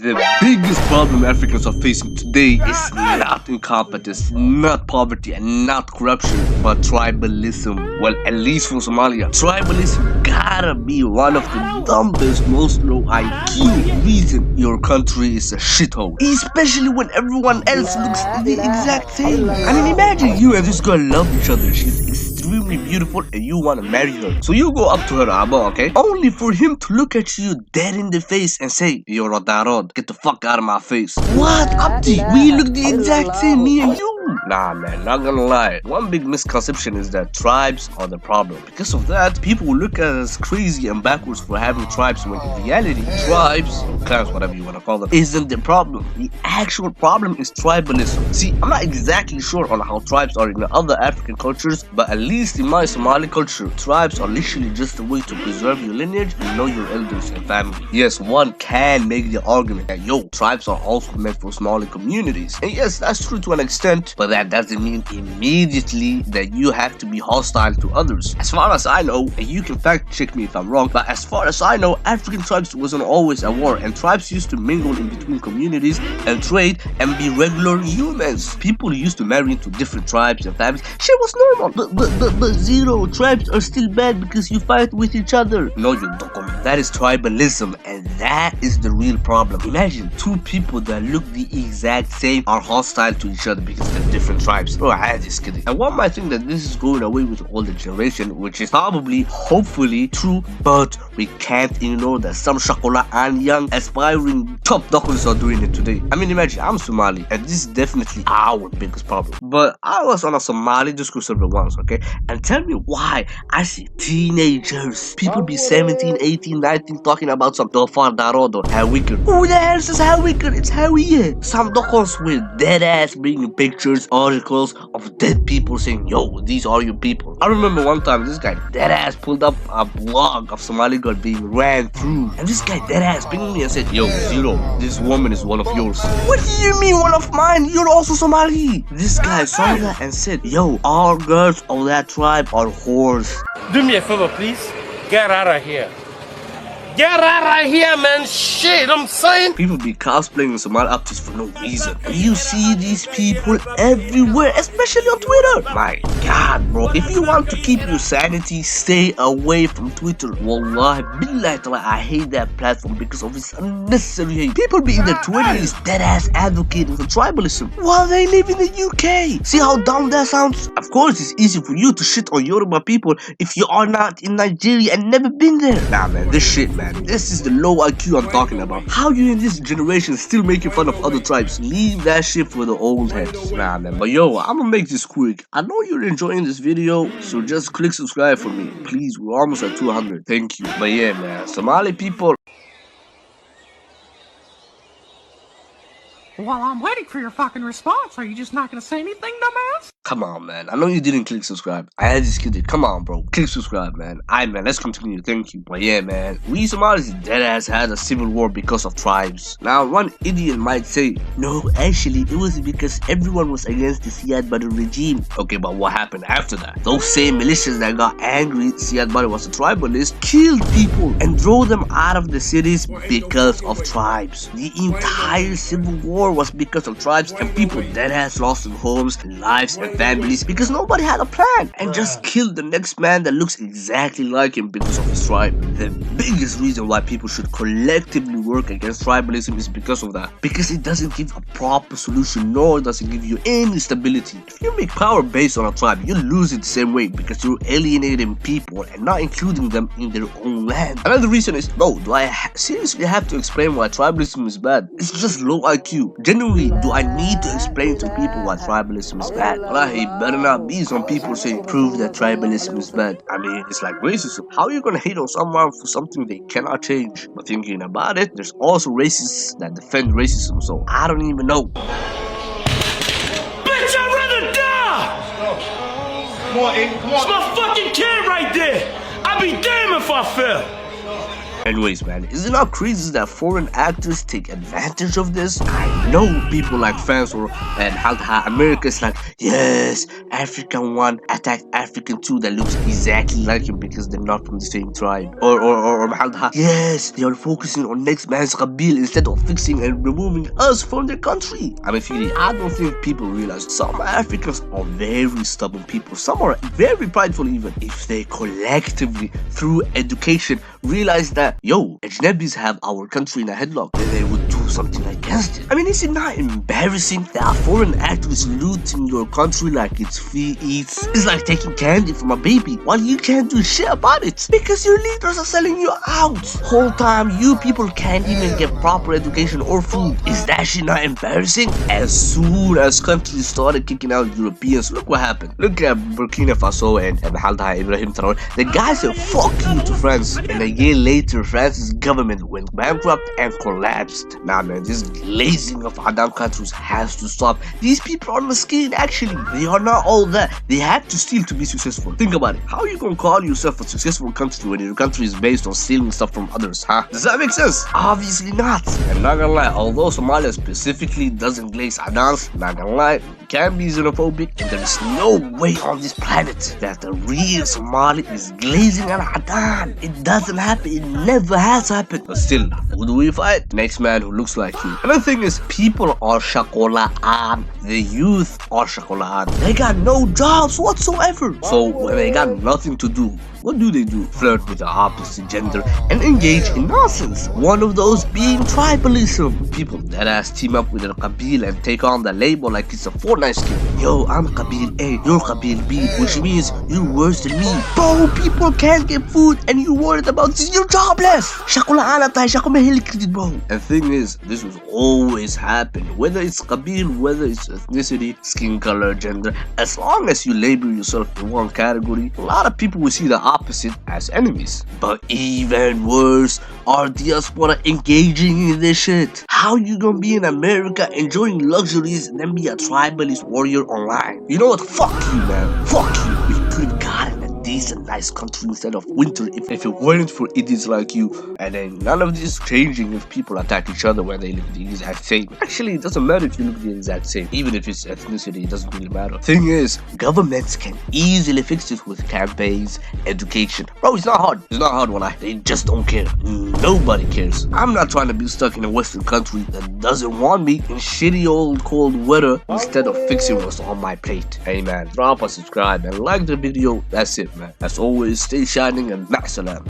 The biggest problem Africans are facing today is not incompetence, not poverty, and not corruption, but tribalism. Well, at least for Somalia, tribalism gotta be one of the dumbest, most low IQ reason your country is a shithole. Especially when everyone else looks the exact same. I mean, imagine you and this girl love each other. She's extremely beautiful and you want to marry her. So you go up to her abo, okay? Only for him to look at you dead in the face and say, "You're a darod. Get the fuck out of my face." What, Abdi? We look the exact same, me and you. Nah, man, not gonna lie. One big misconception is that tribes are the problem. Because of that, people will look at us crazy and backwards for having tribes when in reality, tribes, or clans, whatever you want to call them, isn't the problem. The actual problem is tribalism. See, I'm not exactly sure on how tribes are in other African cultures, but at least in my Somali culture, tribes are literally just a way to preserve your lineage and know your elders and family. Yes, one can make the argument that, yo, tribes are also meant for smaller communities. And yes, that's true to an extent, but that doesn't mean immediately that you have to be hostile to others. As far as I know, and you can fact check me if I'm wrong, but as far as I know, African tribes wasn't always at war, and tribes used to mingle in between communities and trade and be regular humans. People used to marry into different tribes and families. Shit was normal. But zero, tribes are still bad because you fight with each other. No, you don't. That is tribalism, and that is the real problem. Imagine two people that look the exact same are hostile to each other because they're different tribes. Bro, I just kidding. And one might think that this is going away with the older generation, which is probably, hopefully, true, but we can't ignore that some Shakola and young, aspiring top doctors are doing it today. I mean, imagine, I'm Somali, and this is definitely our biggest problem. But I was on a Somali Discord server once, okay? And tell me why I see teenagers, people be 17, 18, 19, talking about some Dofar Darodo, how wicked. Who the hell says how wicked? It's how we are. Some doctors with dead ass bringing pictures, articles of dead people saying, yo, these are your people. I remember one time this guy dead ass pulled up a blog of Somali girl being ran through, and this guy dead ass pinged me and said, yo, Zero, this woman is one of yours. What do you mean one of mine? You're also Somali. This guy saw that and said, yo, all girls of that tribe are whores. Do me a favor, please. Get out of here. Get out of here, man. Shit, I'm saying. People be cosplaying Somali artists for no reason. And you see these people everywhere, especially on Twitter. My God, bro. If you want to keep your sanity, stay away from Twitter. Wallahi, billahi, I hate that platform because of its unnecessary hate. People be in their 20s dead-ass advocating for tribalism while they live in the UK. See how dumb that sounds? Of course, it's easy for you to shit on Yoruba people if you are not in Nigeria and never been there. Nah, man, this shit, man. This is the low IQ I'm talking about. How you in this generation still making fun of other tribes? Leave that shit for the old heads. Nah, man. But yo, I'm gonna make this quick. I know you're enjoying this video, so just click subscribe for me. Please, we're almost at 200. Thank you. But yeah, man. Somali people. While I'm waiting for your fucking response, are you just not gonna say anything, dumbass? Come on, man. I know you didn't click subscribe. I had this kid. Come on, bro. Click subscribe, man. Alright, man. Let's continue. Thank you. But yeah, man. We Somalis deadass had a civil war because of tribes. Now, one idiot might say, no, actually, it was because everyone was against the Siad Barre regime. Okay, but what happened after that? Those same militias that got angry Siad Barre was a tribalist killed people and drove them out of the cities because of tribes. The entire civil war was because of tribes, and people deadass lost their homes, lives, and families because nobody had a plan and just killed the next man that looks exactly like him because of his tribe. The biggest reason why people should collectively work against tribalism is because of that. Because it doesn't give a proper solution, nor does it give you any stability. If you make power based on a tribe, you lose it the same way because you're alienating people and not including them in their own land. Another reason is, no, do I seriously have to explain why tribalism is bad? It's just low IQ. Genuinely, do I need to explain to people why tribalism is bad? It better not be some people saying prove that tribalism is bad. I mean, it's like racism. How are you gonna hate on someone for something they cannot change? But thinking about it, there's also racists that defend racism, so I don't even know. Bitch, I'd rather die! Come on, Aiden, come on. It's my fucking kid right there! I'd be damned if I fell! Anyways, man, is it not crazy that foreign actors take advantage of this? I know people like France and how America is like, yes, African one attacked African two that looks exactly like him because they're not from the same tribe. Or yes, they are focusing on next man's Qabiil instead of fixing and removing us from their country. I mean, Fili, I don't think people realize some Africans are very stubborn people. Some are very prideful even. If they collectively, through education, realize that, yo, Ajnabis have our country in a headlock, then they would do something against it. I mean, is it not embarrassing that foreign actors looting your country like it's free eats? It's like taking candy from a baby while you can't do shit about it because your leaders are selling you out. Whole time you people can't even get proper education or food. Is that shit not embarrassing? As soon as countries started kicking out Europeans, look what happened. Look at Burkina Faso and Ibrahim Traore. The guy said fuck you to France, and a year later France's government went bankrupt and collapsed. Nah man, this glazing of Adam countries has to stop. These people are maskin actually. They are not all that. They have to steal to be successful. Think about it. How are you gonna call yourself a successful country when your country is based on stealing stuff from others, huh? Does that make sense? Obviously not. And not gonna lie, although Somalia specifically doesn't glaze Adans, not gonna lie, it can be xenophobic, and there is no way on this planet that the real Somali is glazing an Adan. It doesn't happen. It never has happened. But still, who do we fight? Next man who looks like you. Another thing is, people are shakolaan. The youth are shakolaan. They got no jobs whatsoever. So when they got nothing to do, what do? Flirt with the opposite gender and engage in nonsense. One of those being tribalism. People that ass team up with a Qabiil and take on the label like it's a Fortnite skin. Yo, I'm Qabiil A, you're Qabiil B, which means you're worse than me. Bro, people can't get food and you worried about this, you're jobless. Bro. And thing is, this will always happen. Whether it's Qabiil, whether it's ethnicity, skin color, gender, as long as you label yourself in one category, a lot of people will see the opposite as enemies. But even worse, are diaspora engaging in this shit? How you gonna be in America enjoying luxuries and then be a tribalist warrior online? You know what? Fuck you, man. Fuck you. We could have gotten a decent, nice country instead of winter if it weren't for idiots like you. And then none of this is changing if people attack each other when they look the exact same. Actually, it doesn't matter if you look the exact same. Even if it's ethnicity, it doesn't really matter. Thing is, governments can easily fix this with campaigns, education. Bro, it's not hard. It's not hard when they just don't care. Nobody cares. I'm not trying to be stuck in a Western country that doesn't want me in shitty old cold weather instead of fixing what's on my plate. Hey man, drop a subscribe and like the video. That's it, man. As always, stay shining and ma'salam.